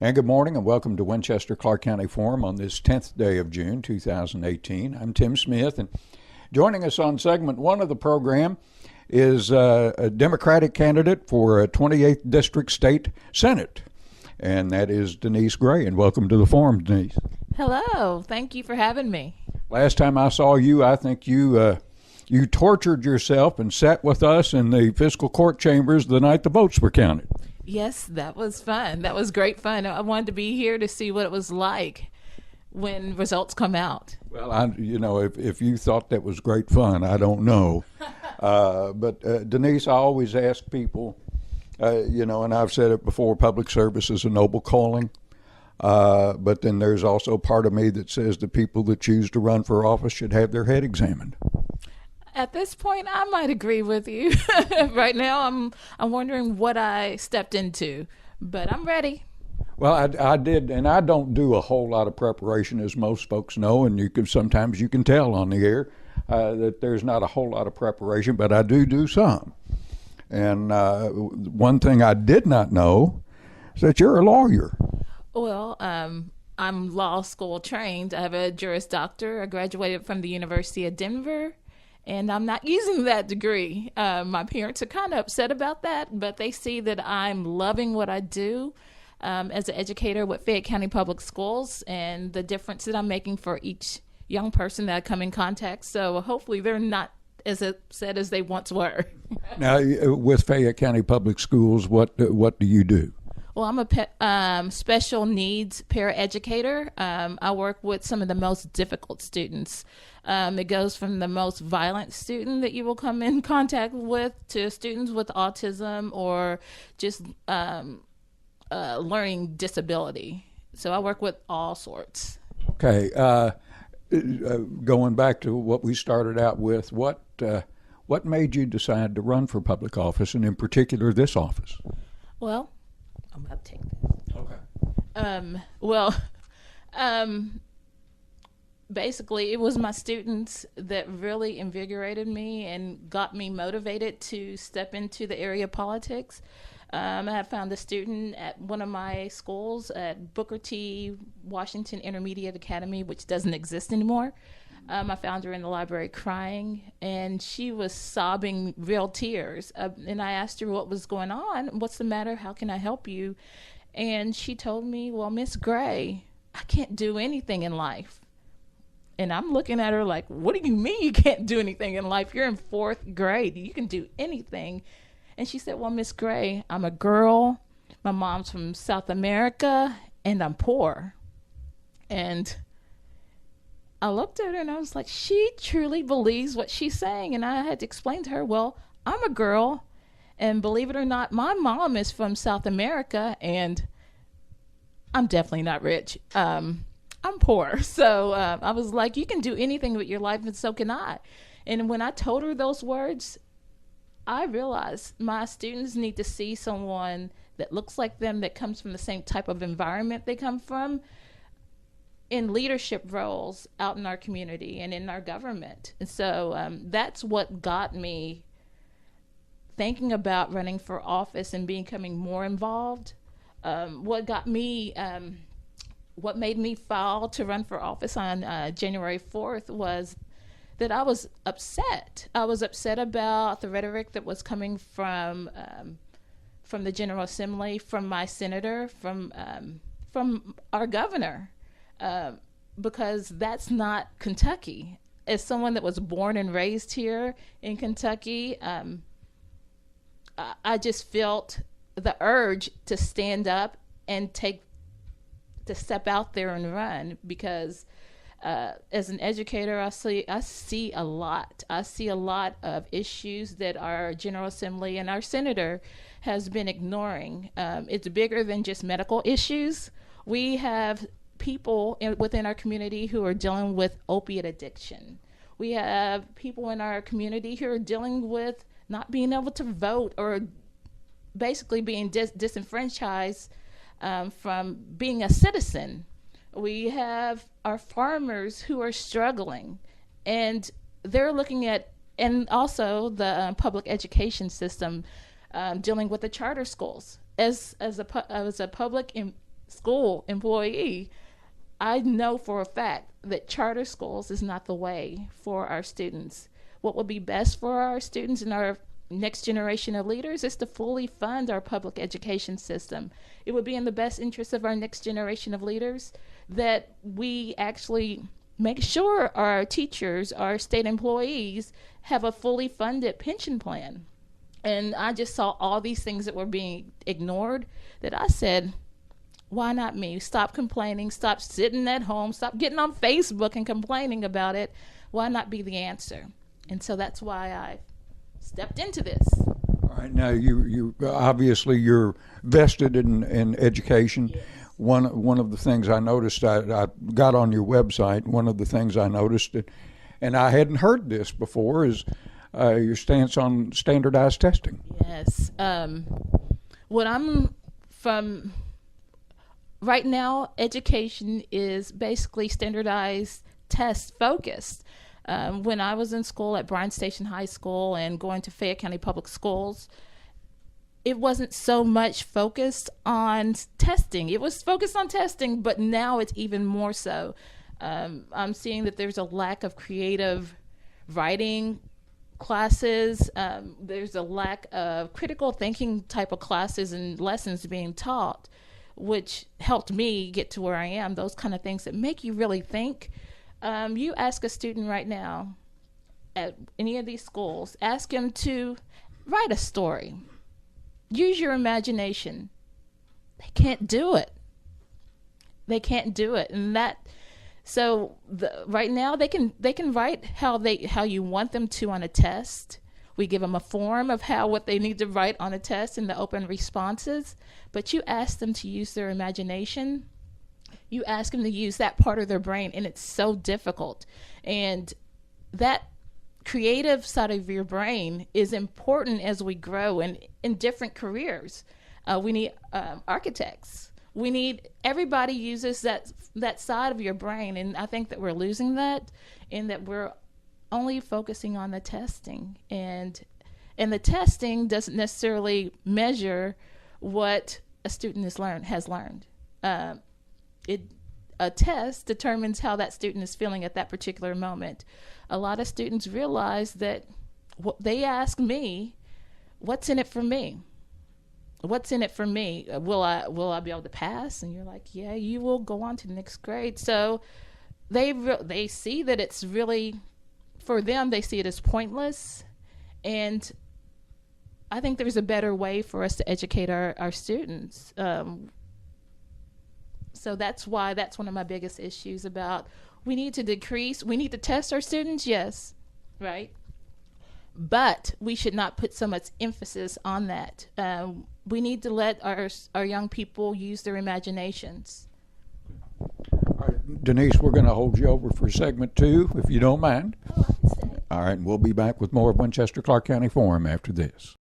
And good morning and welcome to Winchester Clark County Forum on this 10th day of June 2018. I'm Tim Smith, and joining us on segment one of the program is a Democratic candidate for a 28th District State Senate, and that is Denise Gray. And welcome to the Forum, Denise. Hello. Thank you for having me. Last time I saw you, I think you tortured yourself and sat with us in the fiscal court chambers the night the votes were counted. Yes, that was fun. That was great fun. I wanted to be here to see what it was like when results come out. Well, if you thought that was great fun, I don't know. But Denise, I always ask people, and I've said it before, public service is a noble calling. But then there's also part of me that says the people that choose to run for office should have their head examined. At this point, I might agree with you. Right now, I'm wondering what I stepped into, but I'm ready. Well, I did, and I don't do a whole lot of preparation, as most folks know, and sometimes you can tell on the air that there's not a whole lot of preparation, but I do some. And one thing I did not know is that you're a lawyer. Well, I'm law school trained. I have a Juris Doctor. I graduated from the University of Denver. And I'm not using that degree. My parents are kind of upset about that, but they see that I'm loving what I do as an educator with Fayette County Public Schools and the difference that I'm making for each young person that I come in contact. So hopefully they're not as upset as they once were. Now, with Fayette County Public Schools, what do you do? Well, I'm a special needs paraeducator. I work with some of the most difficult students. It goes from the most violent student that you will come in contact with to students with autism or just learning disability. So I work with all sorts. Okay. Going back to what we started out with, what made you decide to run for public office, and in particular this office? Well, I'm about to take this. Okay. Basically, it was my students that really invigorated me and got me motivated to step into the area of politics. I had found a student at one of my schools at Booker T. Washington Intermediate Academy, which doesn't exist anymore. I found her in the library crying, and she was sobbing real tears. And I asked her what was going on. What's the matter? How can I help you? And she told me, well, Miss Gray, I can't do anything in life. And I'm looking at her like, what do you mean you can't do anything in life? You're in 4th grade. You can do anything. And she said, well, Miss Gray, I'm a girl. My mom's from South America, and I'm poor. And I looked at her and I was like, she truly believes what she's saying. And I had to explain to her, well, I'm a girl, and believe it or not, my mom is from South America, and I'm definitely not rich. I'm poor. So I was like, you can do anything with your life, and so can I. And when I told her those words, I realized my students need to see someone that looks like them, that comes from the same type of environment they come from, in leadership roles out in our community and in our government. And so that's what got me thinking about running for office and becoming more involved. What made me file to run for office on January 4th was that I was upset. I was upset about the rhetoric that was coming from the General Assembly, from my senator, from our governor. Because that's not Kentucky. As someone that was born and raised here in Kentucky, I just felt the urge to stand up and to step out there and run, because as an educator, I see a lot. I see a lot of issues that our General Assembly and our senator has been ignoring. It's bigger than just medical issues. We have people within our community who are dealing with opiate addiction. We have people in our community who are dealing with not being able to vote, or basically being disenfranchised from being a citizen. We have our farmers who are struggling, and they're looking at, and also the public education system dealing with the charter schools. As a public school employee, I know for a fact that charter schools is not the way for our students. What would be best for our students and our next generation of leaders is to fully fund our public education system. It would be in the best interest of our next generation of leaders that we actually make sure our teachers, our state employees, have a fully funded pension plan. And I just saw all these things that were being ignored that I said, why not me? Stop complaining, stop sitting at home, stop getting on Facebook and complaining about it. Why not be the answer? And so that's why I stepped into this. All right, now you obviously you're vested in education. Yes. One of the things I noticed, I got on your website, one of the things I noticed, and I hadn't heard this before, is your stance on standardized testing. Yes. What I'm from right now, education is basically standardized test focused. When I was in school at Bryan Station High School and going to Fayette County Public Schools, it wasn't so much focused on testing. It was focused on testing, but now it's even more so. I'm seeing that there's a lack of creative writing classes. There's a lack of critical thinking type of classes and lessons being taught, which helped me get to where I am. Those kind of things that make you really think. You ask a student right now at any of these schools, ask them to write a story. Use your imagination. They can't do it. They can't do it. And right now they can write how you want them to on a test. We give them a form of what they need to write on a test in the open responses, but you ask them to use their imagination. You ask them to use that part of their brain, and it's so difficult. And that creative side of your brain is important as we grow in different careers. We need architects. Everybody uses that side of your brain, and I think that we're losing that, and that we're only focusing on the testing. And the testing doesn't necessarily measure what a student has learned. A test determines how that student is feeling at that particular moment. A lot of students realize that they ask me, what's in it for me? What's in it for me? Will I be able to pass? And you're like, yeah, you will go on to the next grade. So they see that it's really, for them, they see it as pointless. And I think there's a better way for us to educate our students. So that's one of my biggest issues about we need to test our students, yes, right? But we should not put so much emphasis on that. We need to let our young people use their imaginations. All right, Denise, we're going to hold you over for segment 2, if you don't mind. Oh, I can stay. All right, and we'll be back with more of Winchester-Clark County Forum after this.